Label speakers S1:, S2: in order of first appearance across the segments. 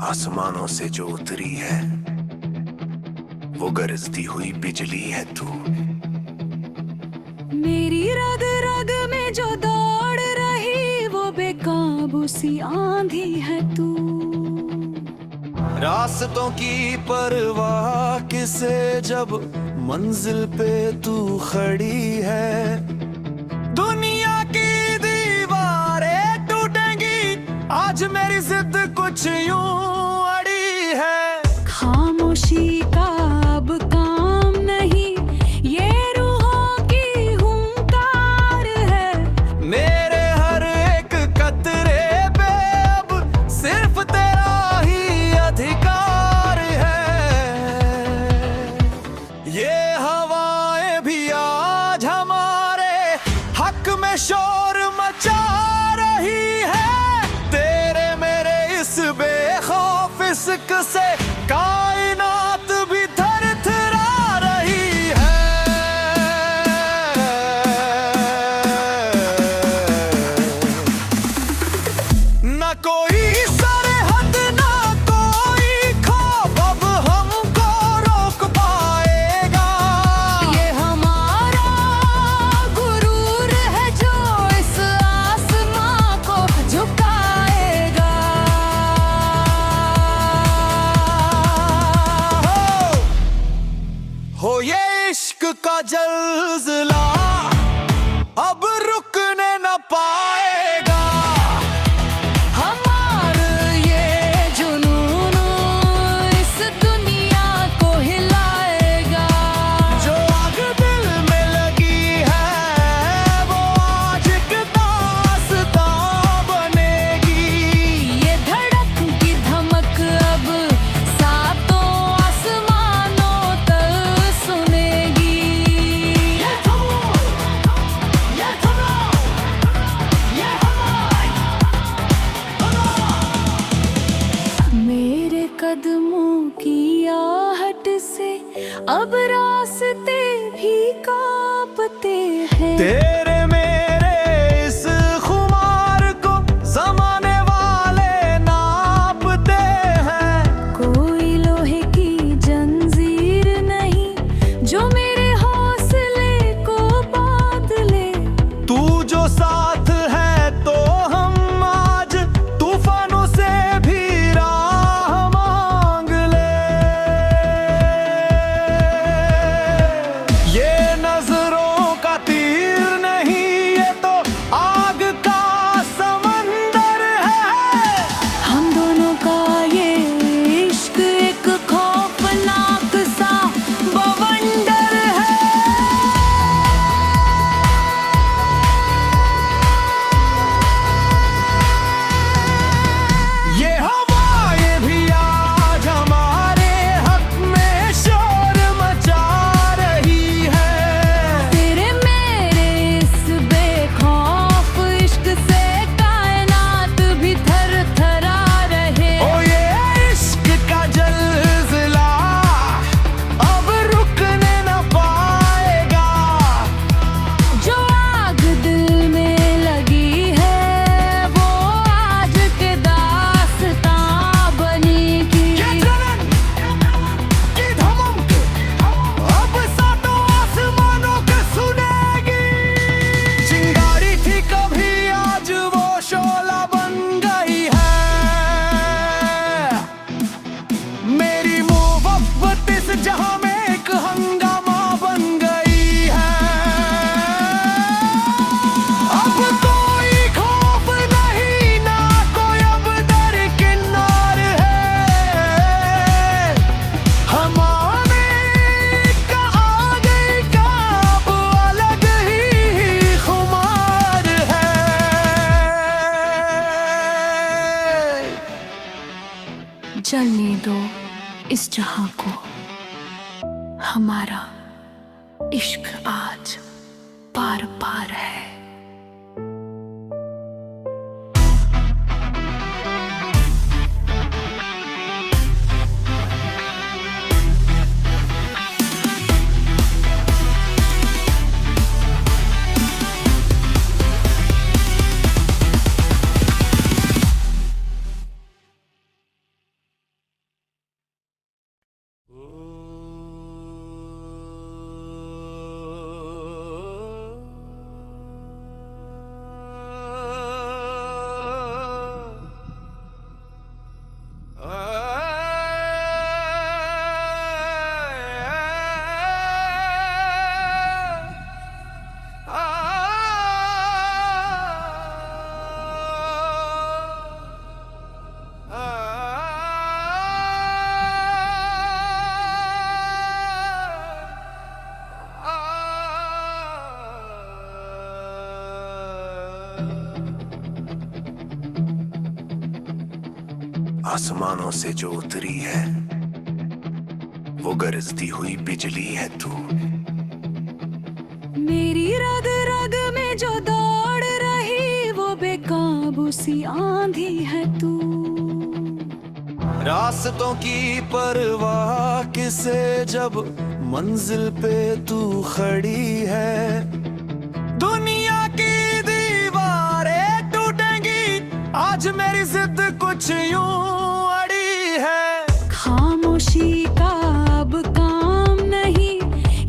S1: आसमानों से जो उतरी है वो गरजती हुई बिजली है तू।
S2: मेरी रग रग में जो दौड़ रही वो बेकाबू सी आंधी है तू।
S1: रास्तों की परवाह किसे जब मंजिल पे तू खड़ी है। दुनिया की दीवारें टूटेंगी आज मेरी जिद कुछ यूं अड़ी है।
S2: खामोशी का अब काम नहीं ये रूहों की हुंकार है।
S1: मेरे हर एक कतरे पे अब सिर्फ तेरा ही अधिकार है। ये हवाएं भी आज हमारे हक में शोर मचा रही है। तेरे मेरे इस बेखौफ इश्क से कायनात भी थरथरा रही है। न कोई सरहद ना कोई खौफ अब हमको रोक पाएगा।
S2: ये हमारा गुरूर है जो इस आसमां को झुकाएगा।
S1: हो ये इश्क का जल्जला अब रुकने न पाएगा।
S2: हमारा ये जुनून इस दुनिया को हिलाएगा।
S1: जो आग दिल में लगी है वो आज एक दास्तां बनेगी।
S2: ये धड़क की धमक अब सातों आसमानों तक सुनेगी। मेरे कदमों की आहट से अब रास्ते भी कांपते हैं।
S1: तेरे मेरे इस खुमार को जमाने वाले नापते हैं।
S2: कोई लोहे की जंजीर नहीं जो मेरे हौसले को बांध ले।
S1: तू जो साथ है तो हम आज तूफानों से भी राह मांग ले। ये नजरों का तीर नहीं ये तो आग का समंदर है।
S2: हम दोनों का ये इश्क एक खौफनाक सा बवंडर है।
S1: ये हवाएं भी आज हमारे हक में शोर मचा रही है।
S2: तेरे मेरे इस बेखौफ इश्क से कायनात भी थरथरा रहे।
S1: ओ ये इश्क का जल्जला अब रुकने न पाएगा।
S2: जो आग दिल में लगी है वो आज के दास्तां बनेगी।
S1: ये जलन की धमक अब सातों आसमानों के सुनेगी। चिंगारी थी कभी आज वो शोला बन गई है। मेरी मोहब्बत इस जहां में एक हंगामा बन गई है। अब कोई खौफ नहीं ना कोई अब दरकिनार है। हमारे का आगे का अब अलग ही खुमार है।
S2: जलने दो इस जहां को हमारा इश्क आज पार पार है।
S1: आसमानों से जो उतरी है वो गरजती हुई बिजली है तू।
S2: मेरी रग रग में जो दौड़ रही वो बेकाबू सी आंधी है तू।
S1: रास्तों की परवाह किसे जब मंजिल पे तू खड़ी है। दुनिया की दीवारें टूटेंगी आज मेरी जिद कुछ यूं अड़ी है।
S2: खामोशी का अब काम नहीं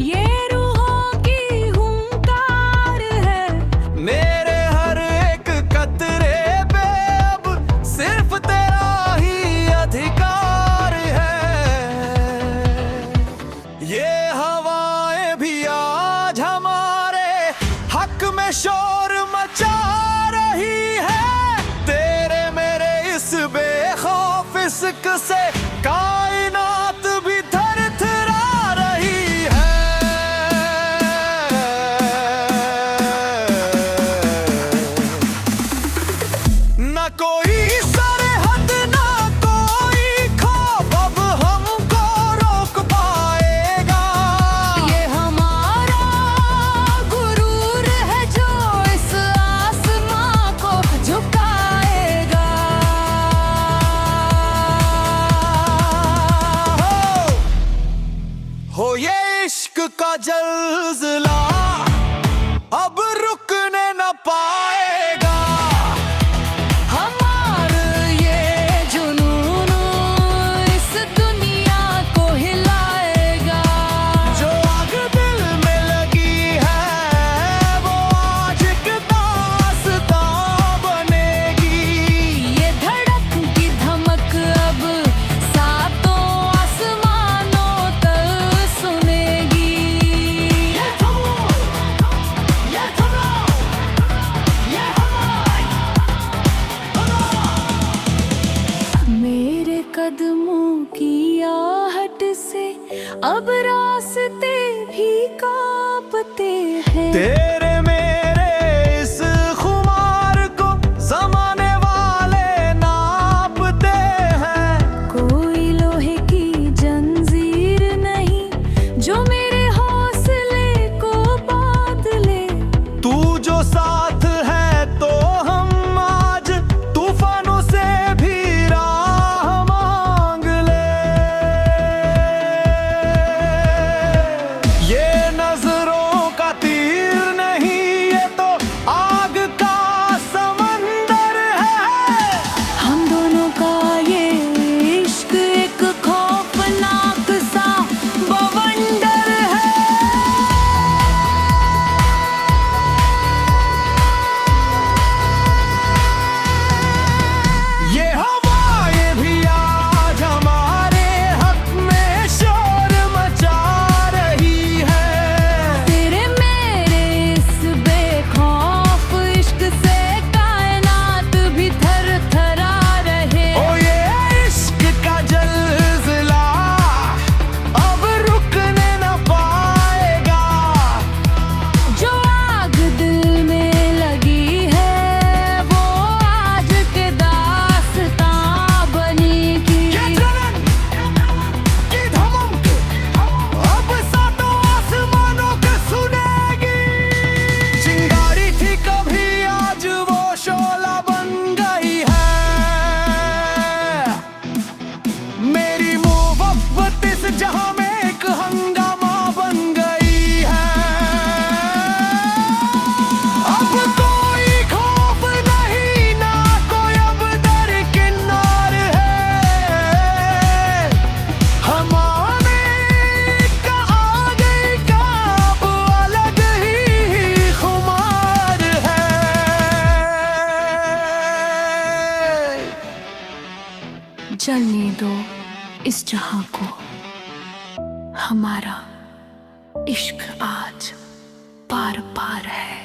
S2: ये रूहों की हुंकार है।
S1: मेरे हर एक कतरे पे अब सिर्फ तेरा ही अधिकार है। ये हवाएं भी आज हमारे हक में शोर मचा रही है। तेरे मेरे इस बेखौफ इश्क से कायनात भी थरथरा रही है। न कोई सरहद न कोई खौफ अब हमको रोक पाएगा।
S2: ये हमारा गुरूर है जो इस आसमां को झुकाएगा।
S1: हो ये इश्क का जल्जला अब रुकने न पाएगा।
S2: हमारा ये जुनून इस दुनिया को हिलाएगा।
S1: जो आग दिल में लगी है वो आज एक दास्तां बनेगी।
S2: ये धड़क की धमक अब सातों आसमानों तक सुनेगी। मेरे कदमों की आहट से अब रास्ते भी कांपते हैं।
S1: तेरे मेरे इस खुमार को जमाने वाले नापते हैं।
S2: कोई लोहे की जंजीर नहीं जो मेरे हौसले को बांध ले।
S1: तू जो साथ है तो हम आज तूफानों से भी राह मांग ले। ये नजरों का तीर नहीं ये तो आग का समंदर है।
S2: हम दोनों का ये इश्क एक खौफनाक सा बवंडर है।
S1: ये हवाएं भी आज हमारे हक में शोर मचा रही है।
S2: तेरे मेरे इस बेखौफ इश्क से कायनात भी थरथरा रहे।
S1: ओ ये इश्क का जल्जला अब रुकने न पाएगा।
S2: जो आग दिल में लगी है वो आज के दास्तां बनेगी।
S1: ये जलन की धमक अब सातों आसमानों के सुनेगी। चिंगारी थी कभी आज वो शोला बन गई है। मेरी मोहब्बत इस जहां में एक हंगामा बन गई है। अब कोई खौफ नहीं ना कोई अब दरकिनार है। हमारे का आ गई का अब अलग ही खुमार है।
S2: जलने दो इस जहां को। हमारा इश्क आज पार पार है।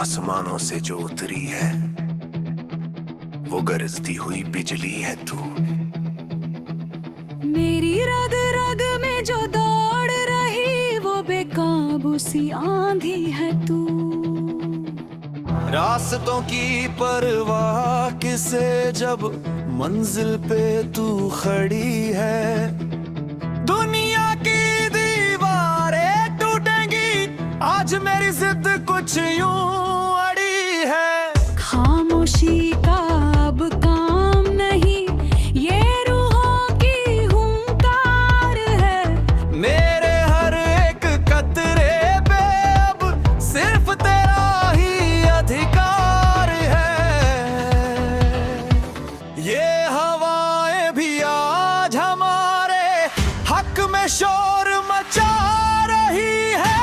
S1: आसमानों से जो उतरी है वो गरजती हुई बिजली है तू।
S2: मेरी रग रग में जो दौड़ रही वो बेकाबू सी आंधी है तू।
S1: रास्तों की परवाह किसे जब मंजिल पे तू खड़ी है। दुनिया की दीवारें टूटेंगी आज मेरी जिद कुछ यूं अड़ी है।
S2: खामोशी का अब काम नहीं ये रूहों की हुंकार है।
S1: मेरे हर एक कतरे पे अब सिर्फ तेरा ही अधिकार है। ये हवाएं भी आज हमारे हक में शोर मचा रही है।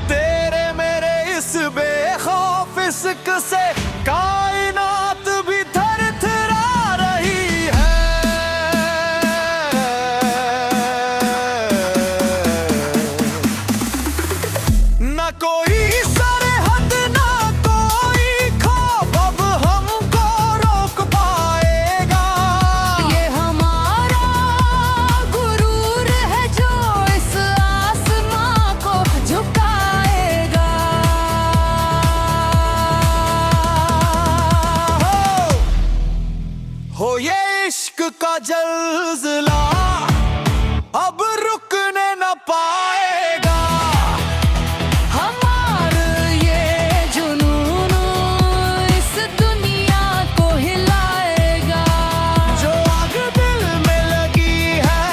S1: तेरे मेरे इस बेखौफ इश्क से कायनात भी थरथरा रही है। न कोई सरहद ना कोई खौफ अब हमको रोक पाएगा।
S2: ये हमारा गुरूर है जो इस आसमां को झुकाएगा।
S1: हो ये इश्क का जल्जला अब रुकने न पाएगा।
S2: हमारा ये जुनून इस दुनिया को हिलाएगा।
S1: जो आग दिल में लगी है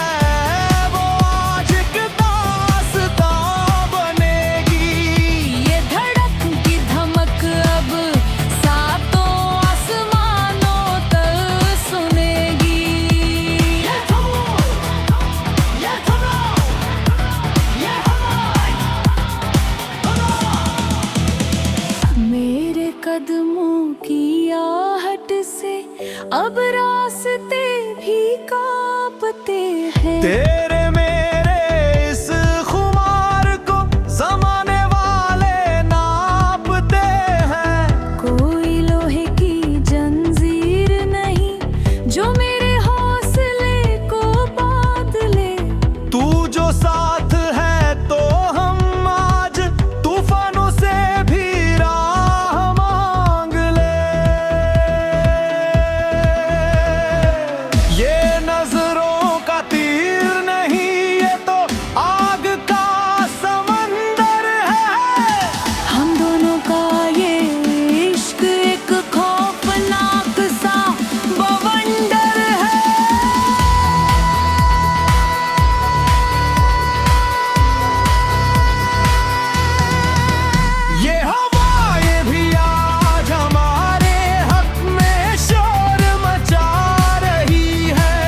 S1: वो आज एक दास्तां बनेगी।
S2: ये धड़क की धमक अब सातों आसमानों तक सुनेगी। मेरे कदमों की आहट से अब रास्ते भी कांपते हैं।
S1: तेरे मेरे इस खुमार को जमाने वाले नापते हैं।
S2: कोई लोहे की जंजीर नहीं जो मेरे हौसले को बांध ले।
S1: तू जो साथ है तो हम आज तूफानों से भी राह मांग ले। ये नजरों का तीर नहीं ये तो आग का समंदर है।
S2: हम दोनों का ये इश्क एक खौफनाक सा बवंडर है।
S1: ये हवाएं भी आज हमारे हक में शोर मचा रही है।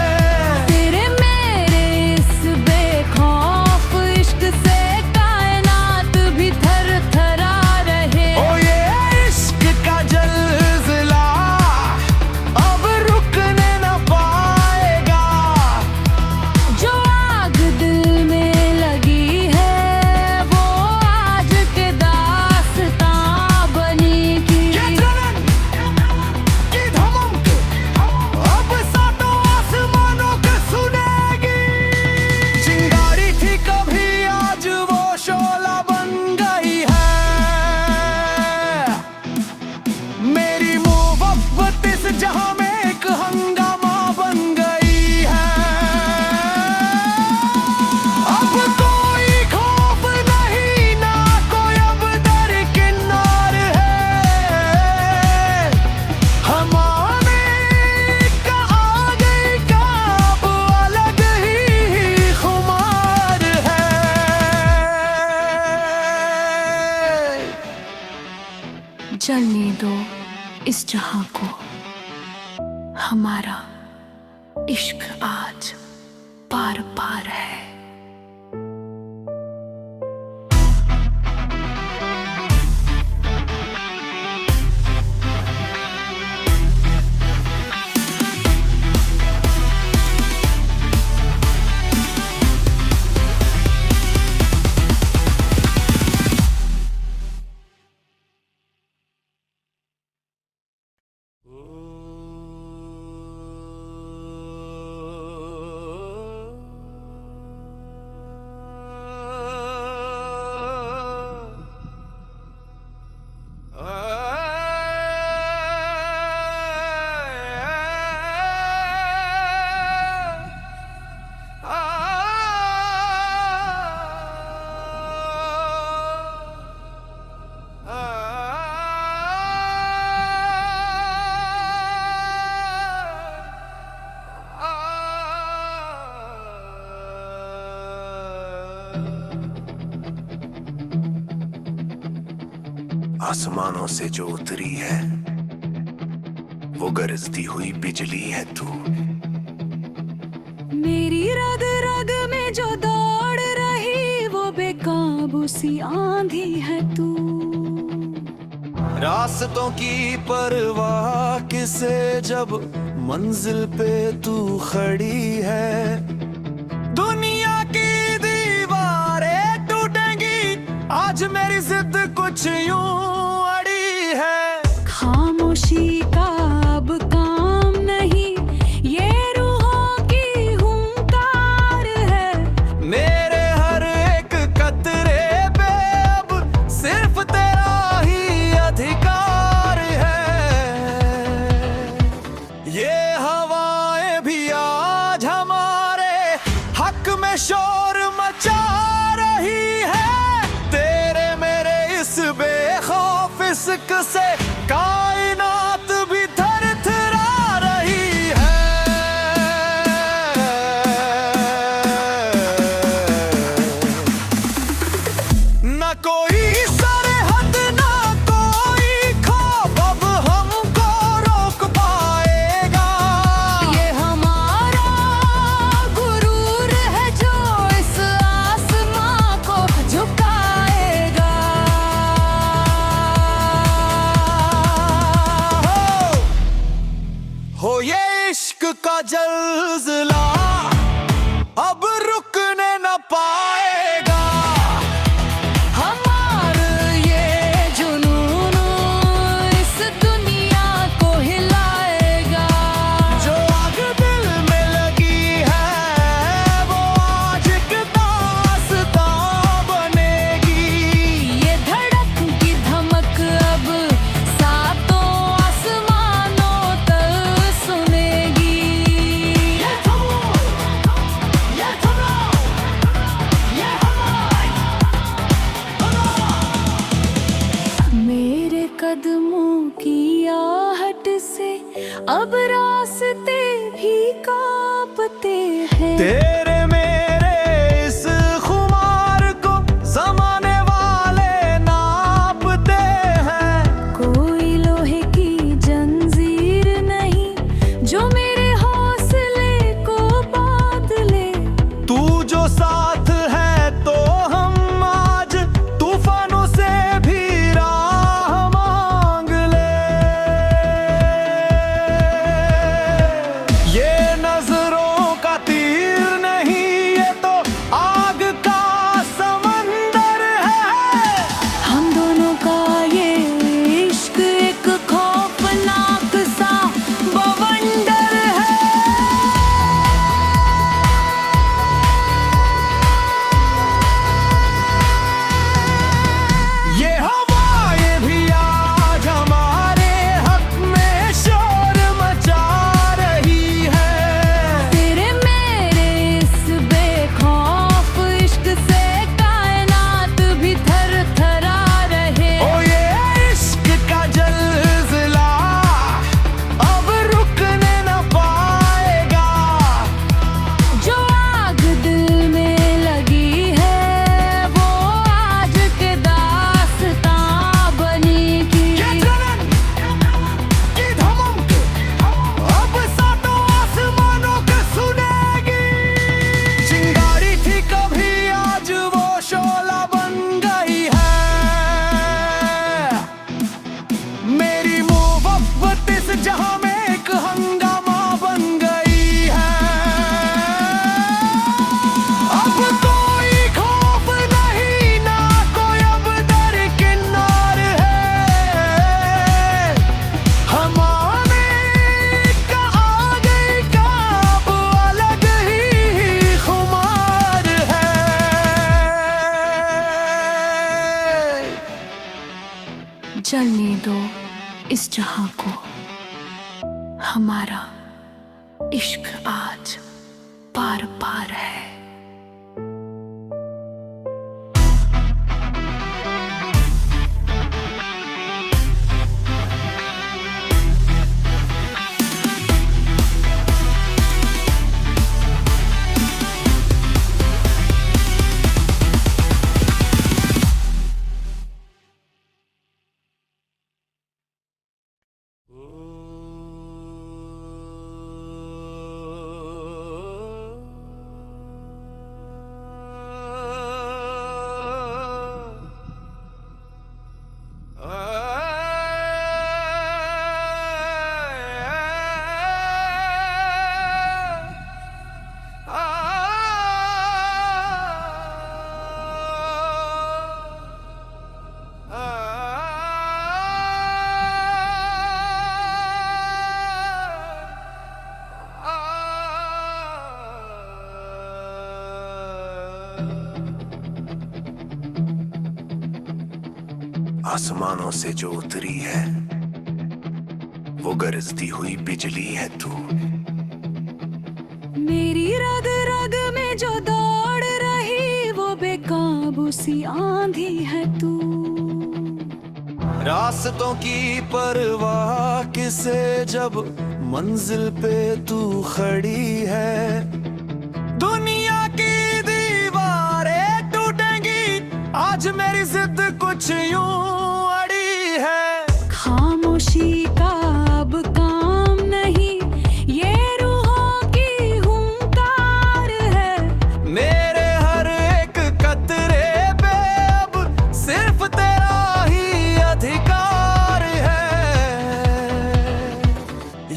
S2: तेरे मेरे इस बेखौफ इश्क से कायनात भी थरथरा रहे।
S1: ओ ये इश्क का जल्जला अब रुकने न पाएगा।
S2: जो आग दिल में लगी है वो आज के दास्तां बनेगी।
S1: ये जलन की धमक अब सातों आसमानों को सुनेगी। चिंगारी थी कभी आज वो शोला बन गई है। मेरी मोहब्बत इस जहां में एक हंगामा बन गई है। अब कोई खौफ नहीं ना कोई अब दरकिनार है। हमारे का आ गई का अब अलग ही खुमार है।
S2: जलने दो इस जहां को हमारा इश्क आज पार पार है।
S1: आसमानों से जो उतरी है वो गरजती हुई बिजली है तू।
S2: मेरी रग रग में जो दौड़ रही वो बेकाबू सी आंधी है तू।
S1: रास्तों की परवाह किसे जब मंजिल पे तू खड़ी है। दुनिया की दीवारें टूटेंगी आज मेरी जिद कुछ यूं अड़ी है।
S2: खामोशी का अब काम नहीं ये रूहों की हुंकार है।
S1: मेरे हर एक कतरे पे अब सिर्फ तेरा ही अधिकार है। ये हवाएं भी आज हमारे हक में शोर मचा रही है। तेरे मेरे इस बेखौफ इश्क से कायनात भी थरथरा रही है। न कोई सरहद न कोई खौफ अब हमको रोक पाएगा।
S2: ये हमारा गुरूर है जो इस आसमां को झुकाएगा।
S1: हो ये इश्क का जल्जला अब रुकने न पाएगा।
S2: हमारा ये जुनून इस दुनिया को हिलाएगा।
S1: जो आग दिल में लगी है वो आज एक दास्तां बनेगी।
S2: ये धड़क की धमक अब सातों आसमानों तक सुनेगी। मेरे कदमों की आहट से अब रास्ते भी कांपते हैं।
S1: तेरे मेरे इस खुमार को जमाने वाले नापते हैं।
S2: कोई लोहे की जंजीर नहीं जो मेरे हौसले को बांध ले।
S1: तू जो साथ है तो हम आज तूफानों से भी राह मांग ले। ये नजरों का तीर नहीं ये तो आग का समंदर है।
S2: हम दोनों का ये इश्क एक खौफनाक सा बवंडर है।
S1: ये हवाएं भी आज हमारे हक में शोर मचा रही है।
S2: तेरे मेरे इस बेखौफ इश्क से कायनात भी थरथरा रहे।
S1: ओ ये इश्क का जल्जला अब रुकने न पाएगा।
S2: जो आग दिल में लगी है वो आज के दास्तां बनेगी।
S1: ये जलन की धमक अब सातों आसमानों को सुनेगी। चिंगारी थी कभी आज वो शोला बन गई है। मेरी मोहब्बत इस जहां में एक हंगामा बन गई है। अब कोई खौफ नहीं ना कोई अब दरकिनार है। हमारे का आगे का अब अलग ही खुमार है।
S2: जलने दो इस जहां को। हमारा इश्क आज पार पार है।
S1: आसमानों से जो उतरी है वो गरजती हुई बिजली है तू।
S2: मेरी रग रग में जो दौड़ रही वो बेकाबू सी आंधी है तू।
S1: रास्तों की परवाह किसे जब मंजिल पे तू खड़ी है। दुनिया की दीवारें टूटेंगी आज मेरी जिद कुछ यूं अड़ी है।
S2: खामोशी का अब काम नहीं ये रूहों की हुंकार है।
S1: मेरे हर एक कतरे पे अब सिर्फ तेरा ही अधिकार है।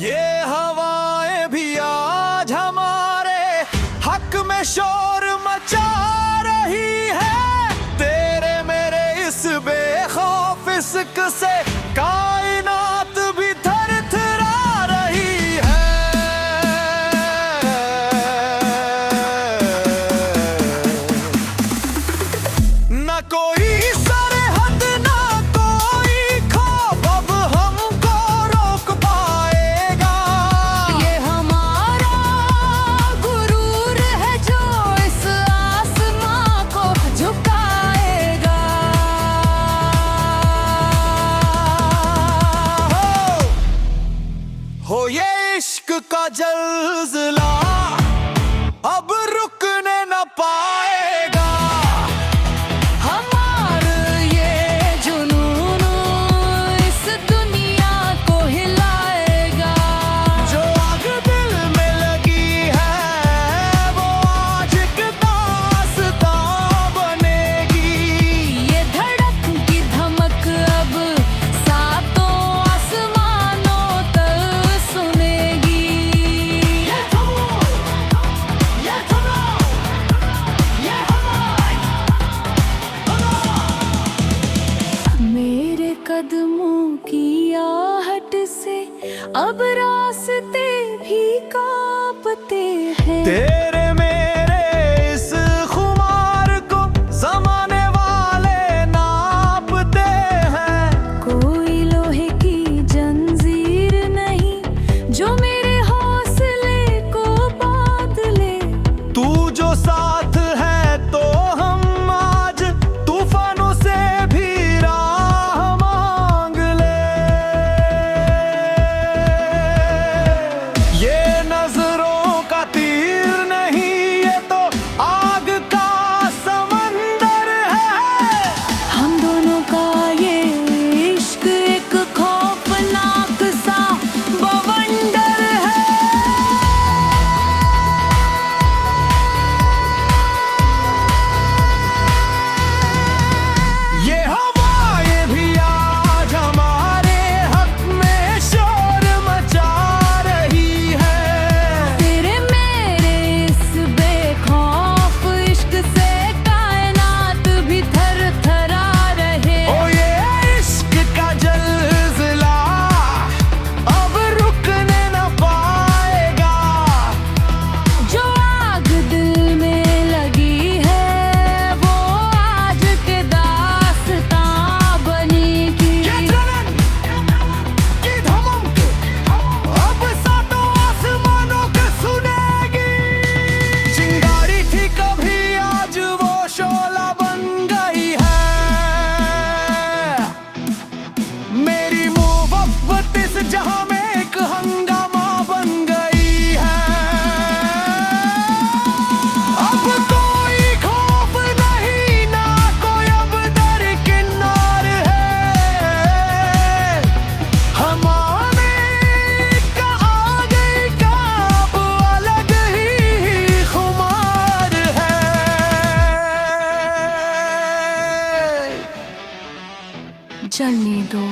S1: ये हवाएं भी आज हमारे हक में शोर मचा रही है। तेरे मेरे इस बेखौफ इश्क से कायनात भी थरथरा रही है। न कोई सरहद ना कोई खौफ अब हमको रोक पाएगा।
S2: ये हमारा गुरूर है जो इस आसमां को झुकाएगा।
S1: हो ये इश्क का जल्जला अब रुकने न पाएगा।
S2: हमारा ये जुनून इस दुनिया को हिलाएगा।
S1: जो आग दिल में लगी है वो आज एक दास्तां बनेगी।
S2: ये धड़क की धमक अब सातों आसमानों तक सुनेगी। मेरे कदमों की आहट से अब रास्ते भी कांपते हैं।
S1: तेरे मेरे इस खुमार को जमाने वाले नापते हैं।
S2: कोई लोहे की जंजीर नहीं जो मेरे हौसले को बांध ले।
S1: तू जो साथ है तो हम आज तूफानों से भी राह मांग ले। ये नजरों का तीर नहीं ये तो आग का समंदर है।
S2: हम दोनों का ये इश्क एक खौफनाक सा बवंडर है।
S1: ये हवाएं भी आज हमारे हक में शोर मचा रही है।
S2: तेरे मेरे इस बेखौफ इश्क से कायनात भी थरथरा रहे।
S1: ओ ये इश्क का जल्जला अब रुकने न पाएगा।
S2: जो आग दिल में लगी है वो आज के दास्तां बनेगी।
S1: ये जलन की धमक अब सातों आसमानों के सुनेगी। चिंगारी थी कभी आज वो शोला बन गई है। मेरी मोहब्बत इस जहां में एक हंगामा बन गई है। अब कोई खौफ नहीं ना कोई अब दरकिनार है। हमारे का आ गई का अब अलग ही खुमार है।
S2: जलने दो।